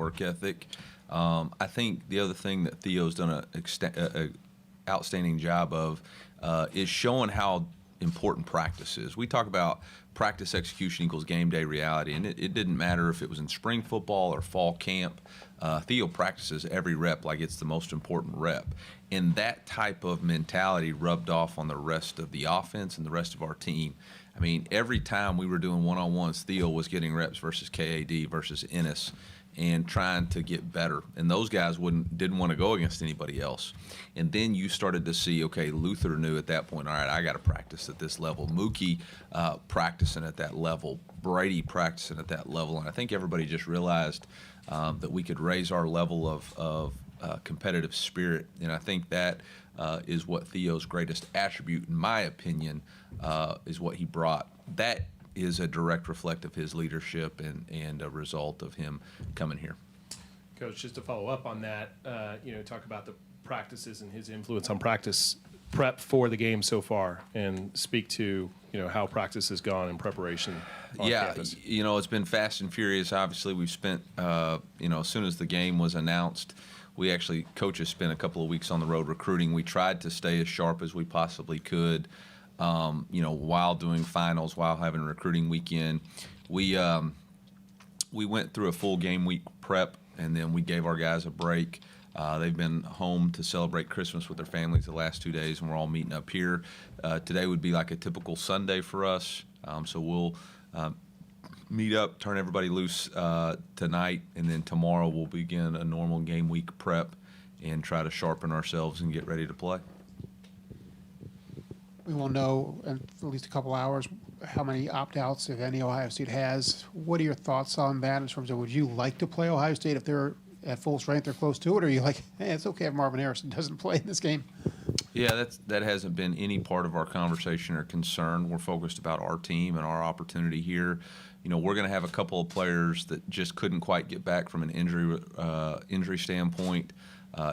work ethic. I think the other thing that Theo's done an outstanding job of is showing how important practice is. We talk about practice execution equals game day reality, and it didn't matter if it was in spring football or fall camp. Theo practices every rep like it's the most important rep. And that type of mentality rubbed off on the rest of the offense and the rest of our team. I mean, every time we were doing one-on-ones, Theo was getting reps versus KAD versus Ennis and trying to get better. And those guys didn't want to go against anybody else. And then you started to see, okay, Luther knew at that point, all right, I got to practice at this level. Mookie practicing at that level. Brady practicing at that level. And I think everybody just realized that we could raise our level of competitive spirit. And I think that is what Theo's greatest attribute, in my opinion, is what he brought. That is a direct reflect of his leadership and a result of him coming here. Coach, just to follow up on that, talk about the practices and his influence on practice prep for the game so far, and speak to how practice has gone in preparation on campus. It's been fast and furious. Obviously, we've spent as soon as the game was announced, coaches spent a couple of weeks on the road recruiting. We tried to stay as sharp as we possibly could. While doing finals, while having recruiting weekend, we went through a full game week prep, and then we gave our guys a break. They've been home to celebrate Christmas with their families the last 2 days, and we're all meeting up here. Today would be like a typical Sunday for us, so we'll meet up, turn everybody loose tonight, and then tomorrow we'll begin a normal game week prep and try to sharpen ourselves and get ready to play. We will know in at least a couple hours how many opt-outs, if any, Ohio State has. What are your thoughts on that in terms of, would you like to play Ohio State if they're at full strength or close to it, or are you like, hey, it's okay if Marvin Harrison doesn't play in this game? Yeah, that hasn't been any part of our conversation or concern. We're focused about our team and our opportunity here. We're going to have a couple of players that just couldn't quite get back from an injury standpoint.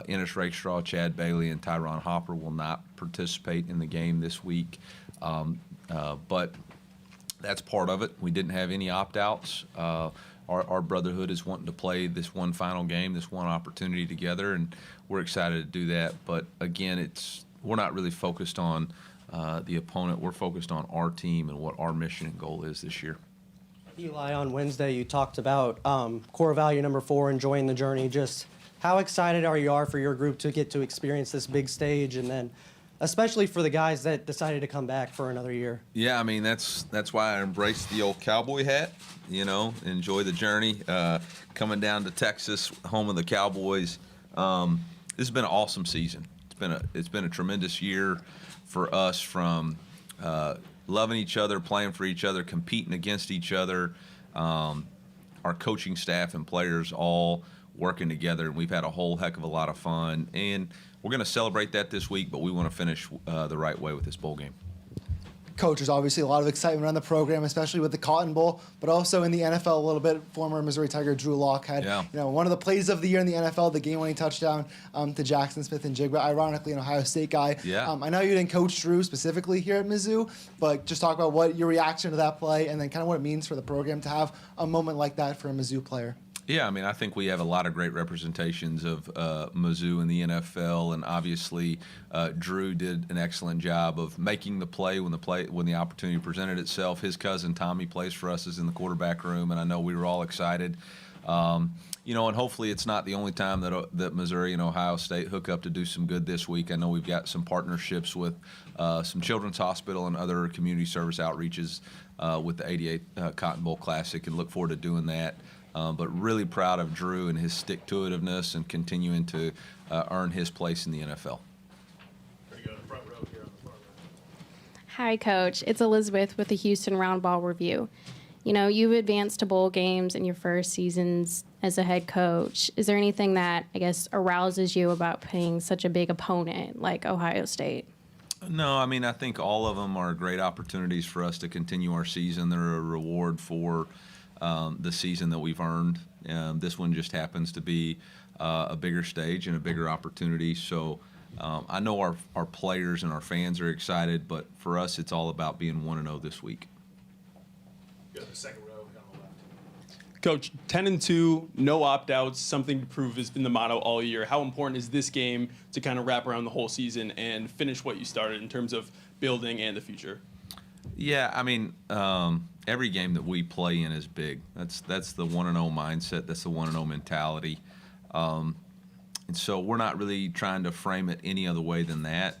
Ennis Rakestraw, Chad Bailey, and Tyron Hopper will not participate in the game this week. But that's part of it. We didn't have any opt-outs. Our brotherhood is wanting to play this one final game, this one opportunity together, and we're excited to do that. But again, we're not really focused on the opponent. We're focused on our team and what our mission and goal is this year. Eli, on Wednesday you talked about core value number 4, enjoying the journey. Just how excited are you for your group to get to experience this big stage, and then especially for the guys that decided to come back for another year? Yeah, I mean, that's why I embraced the old cowboy hat, enjoy the journey. Coming down to Texas, home of the Cowboys. This has been an awesome season. It's been a tremendous year for us, from loving each other, playing for each other, competing against each other. Our coaching staff and players all working together, and we've had a whole heck of a lot of fun. And we're going to celebrate that this week, but we want to finish the right way with this bowl game. Coach, there's obviously a lot of excitement around the program, especially with the Cotton Bowl, but also in the NFL a little bit. Former Missouri Tiger Drew Lock had one of the plays of the year in the NFL, the game-winning touchdown to Jackson Smith and Jigba, ironically an Ohio State guy. Yeah. I know you didn't coach Drew specifically here at Mizzou, but just talk about what your reaction to that play and then kind of what it means for the program to have a moment like that for a Mizzou player. Yeah, I mean, I think we have a lot of great representations of Mizzou in the NFL, and obviously Drew did an excellent job of making the play when the opportunity presented itself. His cousin Tommy plays for us, is in the quarterback room, and I know we were all excited. And hopefully it's not the only time that Missouri and Ohio State hook up to do some good this week. I know we've got some partnerships with some Children's Hospital and other community service outreaches with the 88 Cotton Bowl Classic, and look forward to doing that. But really proud of Drew and his stick-to-itiveness and continuing to earn his place in the NFL. Ready to go to the front row here on the front row. Hi, Coach. It's Elizabeth with the Houston Round Ball Review. You've advanced to bowl games in your first seasons as a head coach. Is there anything that, I guess, arouses you about playing such a big opponent like Ohio State? No, I mean, I think all of them are great opportunities for us to continue our season. They're a reward for the season that we've earned. This one just happens to be a bigger stage and a bigger opportunity. So I know our players and our fans are excited, but for us, it's all about being 1-0 this week. Go to the second row on the left. Coach, 10-2, no opt-outs, something to prove has been the motto all year. How important is this game to kind of wrap around the whole season and finish what you started in terms of building and the future? Yeah, I mean, every game that we play in is big. That's the 1-0 mindset. That's the 1-0 mentality. And so we're not really trying to frame it any other way than that.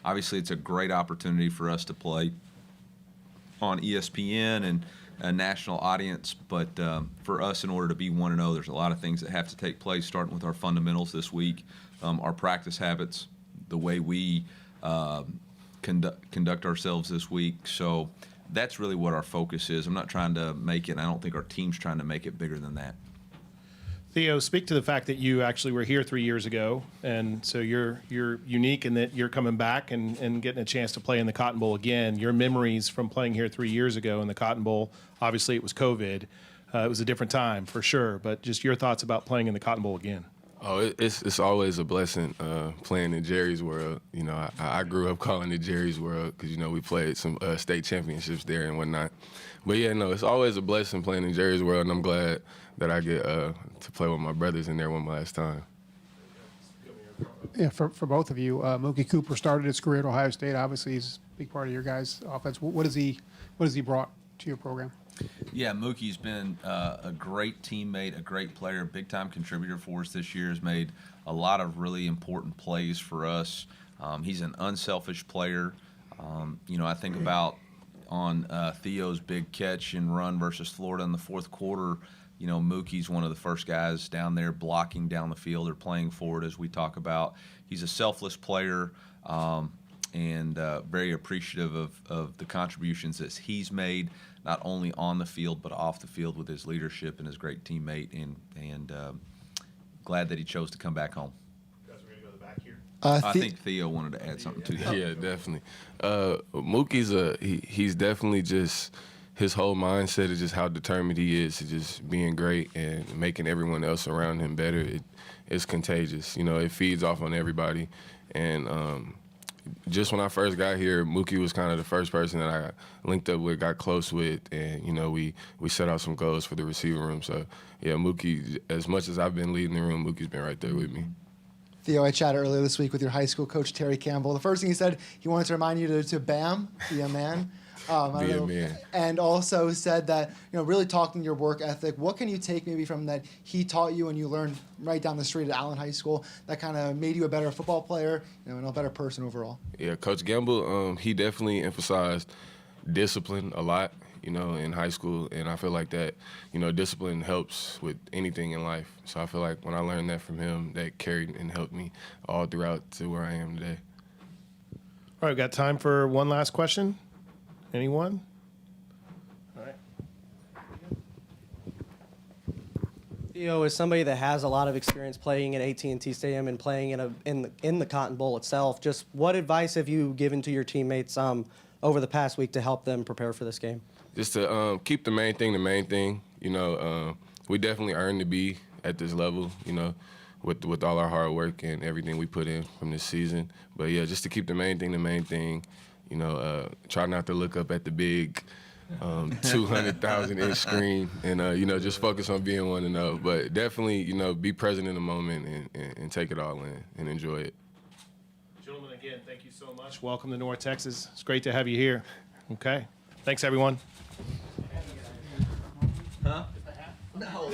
Obviously, it's a great opportunity for us to play on ESPN and a national audience, but for us, in order to be 1-0, there's a lot of things that have to take place, starting with our fundamentals this week, our practice habits, the way we conduct ourselves this week. So that's really what our focus is. I'm not trying to make it, and I don't think our team's trying to make it bigger than that. Theo, speak to the fact that you actually were here 3 years ago, and so you're unique in that you're coming back and getting a chance to play in the Cotton Bowl again. Your memories from playing here 3 years ago in the Cotton Bowl, obviously it was COVID. It was a different time for sure, but just your thoughts about playing in the Cotton Bowl again. Oh, it's always a blessing playing in Jerry's World. You know, I grew up calling it Jerry's World because, you know, we played some state championships there and whatnot. But, yeah, no, it's always a blessing playing in Jerry's World, and I'm glad that I get to play with my brothers in there one last time. Yeah, for both of you, Mookie Cooper started his career at Ohio State. Obviously, he's a big part of your guys' offense. What has he brought to your program? Yeah, Mookie's been a great teammate, a great player, big-time contributor for us this year. Has made a lot of really important plays for us. He's an unselfish player. You know, I think about on Theo's big catch and run versus Florida in the fourth quarter. You know, Mookie's one of the first guys down there blocking down the field or playing forward, as we talk about. He's a selfless player and very appreciative of the contributions that he's made, not only on the field but off the field with his leadership and his great teammate, and glad that he chose to come back home. Guys, we're going to go to the back here. I think Theo wanted to add something to that. Yeah, definitely. Mookie's he's definitely just his whole mindset is just how determined he is to just being great and making everyone else around him better. It's contagious. You know, it feeds off on everybody. And just when I first got here, Mookie was kind of the first person that I linked up with, got close with, and, you know, we set out some goals for the receiver room. So, yeah, Mookie, as much as I've been leading the room, Mookie's been right there with me. Theo, I chatted earlier this week with your high school coach, Terry Campbell. The first thing he said, he wanted to remind you to BAM, be a man. Be a man. And also said that, you know, really talking your work ethic. What can you take maybe from that he taught you and you learned right down the street at Allen High School that kind of made you a better football player, you know, and a better person overall? Yeah, Coach Gamble, he definitely emphasized discipline a lot, you know, in high school. And I feel like that, you know, discipline helps with anything in life. So I feel like when I learned that from him, that carried and helped me all throughout to where I am today. All right, we've got time for one last question. Anyone? All right. Theo, as somebody that has a lot of experience playing at AT&T Stadium and playing in the Cotton Bowl itself, just what advice have you given to your teammates over the past week to help them prepare for this game? Just to keep the main thing. You know, we definitely earned to be at this level, you know, with all our hard work and everything we put in from this season. But, yeah, just to keep the main thing. You know, try not to look up at the big 200,000-inch screen and, you know, just focus on being 1-0. But definitely, you know, be present in the moment and take it all in and enjoy it. Gentlemen, again, thank you so much. Welcome to North Texas. It's great to have you here. Okay. Thanks, everyone. Huh? No.